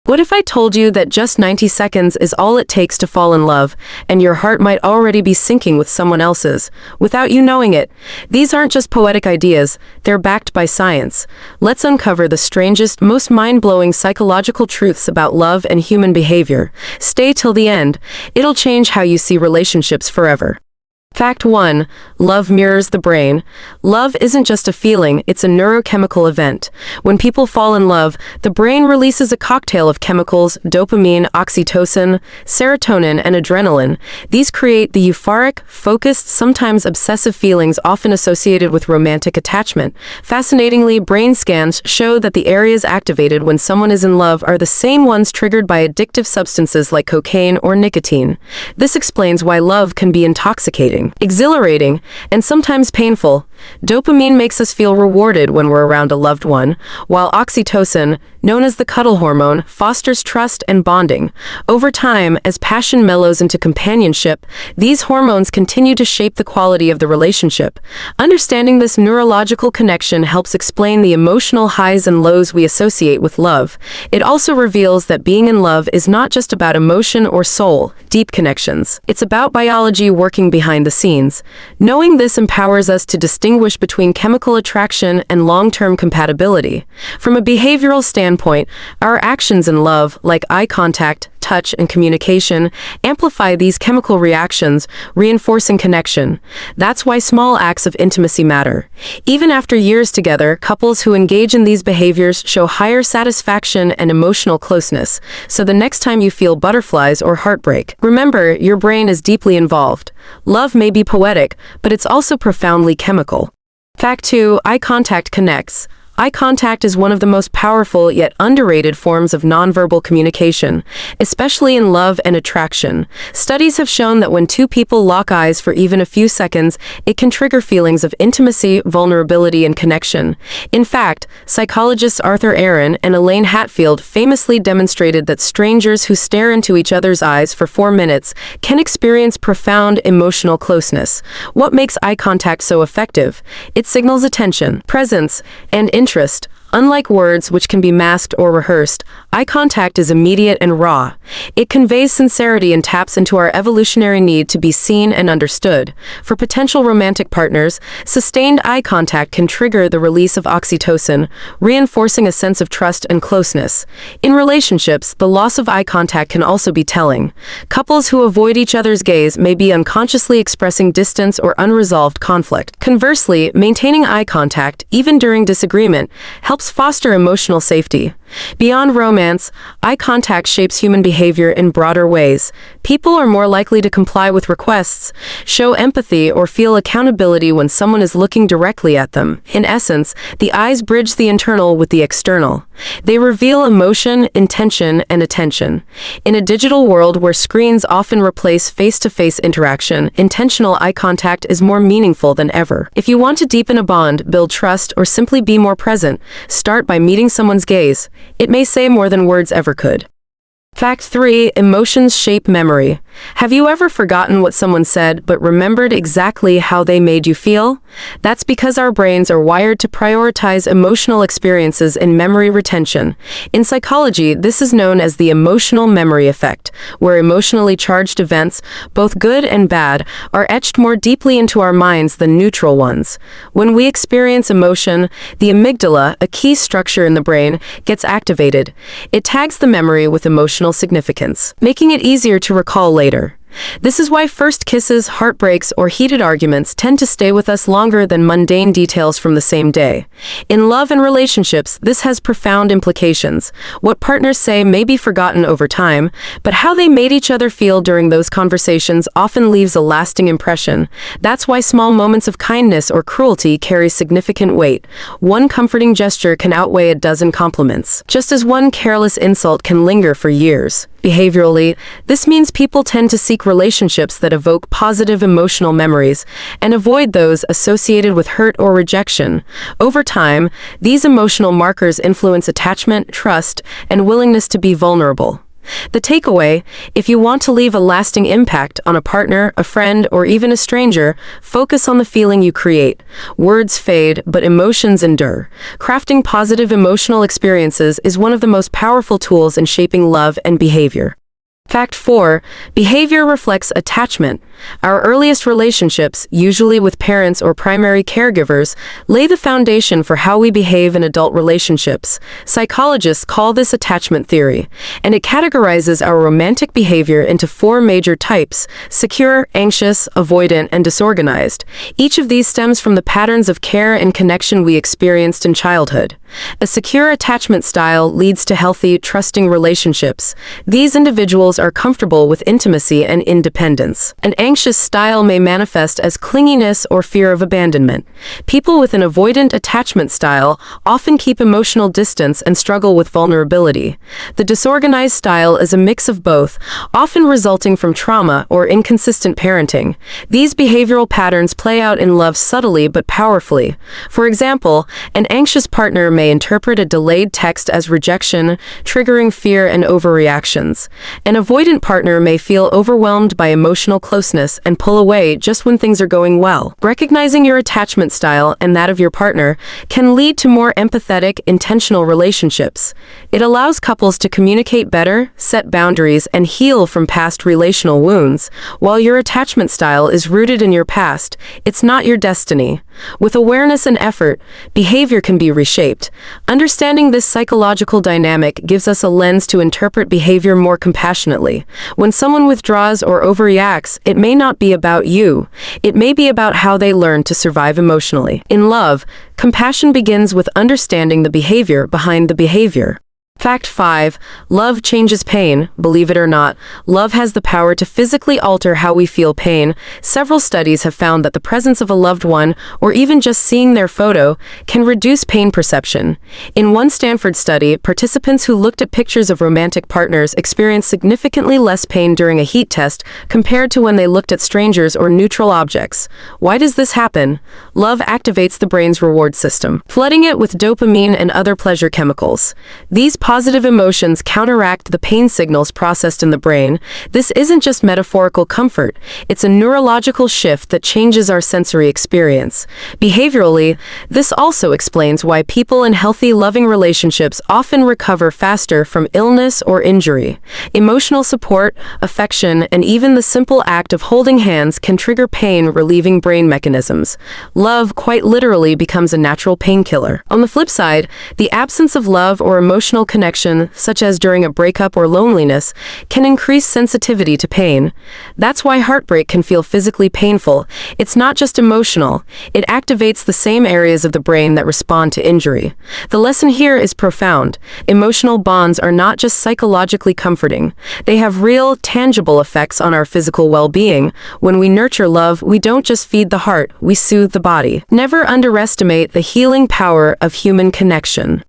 What if I told you that just 90 seconds is all it takes to fall in love, and your heart might already be syncing with someone else's, without you knowing it? These aren't just poetic ideas, they're backed by science. Let's uncover the strangest, most mind-blowing psychological truths about love and human behavior. Stay till the end. It'll change how you see relationships forever. Fact 1. Love mirrors the brain. Love isn't just a feeling, it's a neurochemical event. When people fall in love, the brain releases a cocktail of chemicals: dopamine, oxytocin, serotonin, and adrenaline. These create the euphoric, focused, sometimes obsessive feelings often associated with romantic attachment. Fascinatingly, brain scans show that the areas activated when someone is in love are the same ones triggered by addictive substances like cocaine or nicotine. This explains why love can be intoxicating, exhilarating, and sometimes painful. Dopamine makes us feel rewarded when we're around a loved one, while oxytocin, known as the cuddle hormone, fosters trust and bonding. Over time, as passion mellows into companionship, these hormones continue to shape the quality of the relationship. Understanding this neurological connection helps explain the emotional highs and lows we associate with love. It also reveals that being in love is not just about emotion or soul, deep connections. It's about biology working behind the scenes. Knowing this empowers us to distinguish between chemical attraction and long-term compatibility. From a behavioral standpoint, our actions in love, like eye contact, touch, and communication, amplify these chemical reactions, reinforcing connection. That's why small acts of intimacy matter. Even after years together, couples who engage in these behaviors show higher satisfaction and emotional closeness. So the next time you feel butterflies or heartbreak, remember, your brain is deeply involved. Love may be poetic, but it's also profoundly chemical. Fact 2. Eye contact connects. Eye contact is one of the most powerful yet underrated forms of nonverbal communication, especially in love and attraction. Studies have shown that when two people lock eyes for even a few seconds, it can trigger feelings of intimacy, vulnerability, and connection. In fact, psychologists Arthur Aaron and Elaine Hatfield famously demonstrated that strangers who stare into each other's eyes for 4 minutes can experience profound emotional closeness. What makes eye contact so effective? It signals attention, presence, and interest. Unlike words, which can be masked or rehearsed, eye contact is immediate and raw. It conveys sincerity and taps into our evolutionary need to be seen and understood. For potential romantic partners, sustained eye contact can trigger the release of oxytocin, reinforcing a sense of trust and closeness. In relationships, the loss of eye contact can also be telling. Couples who avoid each other's gaze may be unconsciously expressing distance or unresolved conflict. Conversely, maintaining eye contact, even during disagreement, helps foster emotional safety. Beyond romance, eye contact shapes human behavior in broader ways. People are more likely to comply with requests, show empathy, or feel accountability when someone is looking directly at them. In essence, the eyes bridge the internal with the external. They reveal emotion, intention, and attention. In a digital world where screens often replace face-to-face interaction, intentional eye contact is more meaningful than ever. If you want to deepen a bond, build trust, or simply be more present, start by meeting someone's gaze. It may say more than words ever could. Fact 3. Emotions shape memory. Have you ever forgotten what someone said but remembered exactly how they made you feel? That's because our brains are wired to prioritize emotional experiences in memory retention. In psychology, this is known as the emotional memory effect, where emotionally charged events, both good and bad, are etched more deeply into our minds than neutral ones. When we experience emotion, the amygdala, a key structure in the brain, gets activated. It tags the memory with emotional significance, making it easier to recall later. This is why first kisses, heartbreaks, or heated arguments tend to stay with us longer than mundane details from the same day. In love and relationships, this has profound implications. What partners say may be forgotten over time, but how they made each other feel during those conversations often leaves a lasting impression. That's why small moments of kindness or cruelty carry significant weight. One comforting gesture can outweigh a dozen compliments, just as one careless insult can linger for years. Behaviorally, this means people tend to seek relationships that evoke positive emotional memories and avoid those associated with hurt or rejection. Over time, these emotional markers influence attachment, trust, and willingness to be vulnerable. The takeaway: if you want to leave a lasting impact on a partner, a friend, or even a stranger, focus on the feeling you create. Words fade, but emotions endure. Crafting positive emotional experiences is one of the most powerful tools in shaping love and behavior. Fact 4. Behavior reflects attachment. Our earliest relationships, usually with parents or primary caregivers, lay the foundation for how we behave in adult relationships. Psychologists call this attachment theory, and it categorizes our romantic behavior into 4 major types: secure, anxious, avoidant, and disorganized. Each of these stems from the patterns of care and connection we experienced in childhood. A secure attachment style leads to healthy, trusting relationships. These individuals are comfortable with intimacy and independence. An anxious style may manifest as clinginess or fear of abandonment. People with an avoidant attachment style often keep emotional distance and struggle with vulnerability. The disorganized style is a mix of both, often resulting from trauma or inconsistent parenting. These behavioral patterns play out in love subtly but powerfully. For example, an anxious partner may interpret a delayed text as rejection, triggering fear and overreactions. An avoidant partner may feel overwhelmed by emotional closeness and pull away just when things are going well. Recognizing your attachment style and that of your partner can lead to more empathetic, intentional relationships. It allows couples to communicate better, set boundaries, and heal from past relational wounds. While your attachment style is rooted in your past, it's not your destiny. With awareness and effort, behavior can be reshaped. Understanding this psychological dynamic gives us a lens to interpret behavior more compassionately. When someone withdraws or overreacts, it may not be about you. It may be about how they learn to survive emotionally. In love, compassion begins with understanding the behavior behind the behavior. Fact 5. Love changes pain. Believe it or not, love has the power to physically alter how we feel pain. Several studies have found that the presence of a loved one, or even just seeing their photo, can reduce pain perception. In one Stanford study, participants who looked at pictures of romantic partners experienced significantly less pain during a heat test compared to when they looked at strangers or neutral objects. Why does this happen? Love activates the brain's reward system, flooding it with dopamine and other pleasure chemicals. These positive emotions counteract the pain signals processed in the brain. This isn't just metaphorical comfort, it's a neurological shift that changes our sensory experience. Behaviorally, this also explains why people in healthy, loving relationships often recover faster from illness or injury. Emotional support, affection, and even the simple act of holding hands can trigger pain-relieving brain mechanisms. Love, quite literally, becomes a natural painkiller. On the flip side, the absence of love or emotional connection, such as during a breakup or loneliness, can increase sensitivity to pain. That's why heartbreak can feel physically painful. It's not just emotional. It activates the same areas of the brain that respond to injury. The lesson here is profound. Emotional bonds are not just psychologically comforting. They have real, tangible effects on our physical well-being. When we nurture love, we don't just feed the heart, we soothe the body. Never underestimate the healing power of human connection.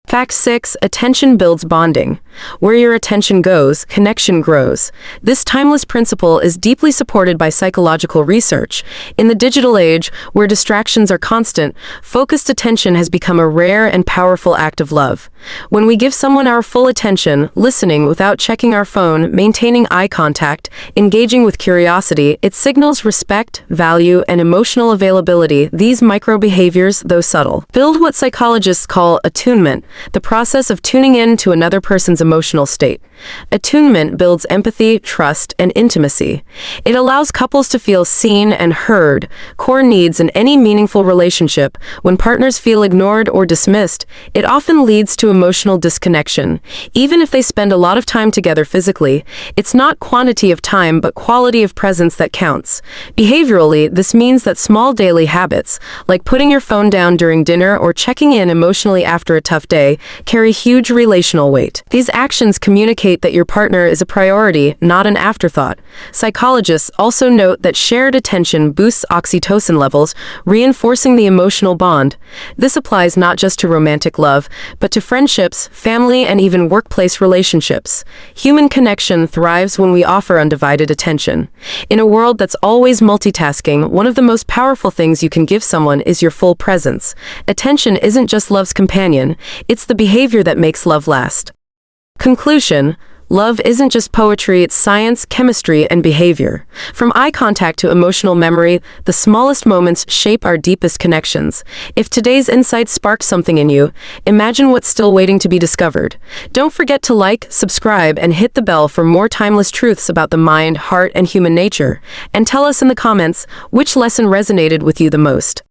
Fact 6. Attention builds bonding. Where your attention goes, connection grows. This timeless principle is deeply supported by psychological research. In the digital age, where distractions are constant, focused attention has become a rare and powerful act of love. When we give someone our full attention, listening without checking our phone, maintaining eye contact, engaging with curiosity, it signals respect, value, and emotional availability. These micro-behaviors, though subtle, build what psychologists call attunement, the process of tuning in to another person's emotional state. Attunement builds empathy, trust, and intimacy. It allows couples to feel seen and heard, core needs in any meaningful relationship. When partners feel ignored or dismissed, it often leads to emotional disconnection. Even if they spend a lot of time together physically, it's not quantity of time but quality of presence that counts. Behaviorally, this means that small daily habits, like putting your phone down during dinner or checking in emotionally after a tough day, carry huge relational weight. These actions communicate that your partner is a priority, not an afterthought. Psychologists also note that shared attention boosts oxytocin levels, reinforcing the emotional bond. This applies not just to romantic love, but to friendships, family, and even workplace relationships. Human connection thrives when we offer undivided attention. In a world that's always multitasking, one of the most powerful things you can give someone is your full presence. Attention isn't just love's companion, it's the behavior that makes love last. Conclusion: Love isn't just poetry, it's science, chemistry, and behavior. From eye contact to emotional memory, the smallest moments shape our deepest connections. If today's insight sparked something in you, imagine what's still waiting to be discovered. Don't forget to like, subscribe, and hit the bell for more timeless truths about the mind, heart, and human nature. And tell us in the comments which lesson resonated with you the most.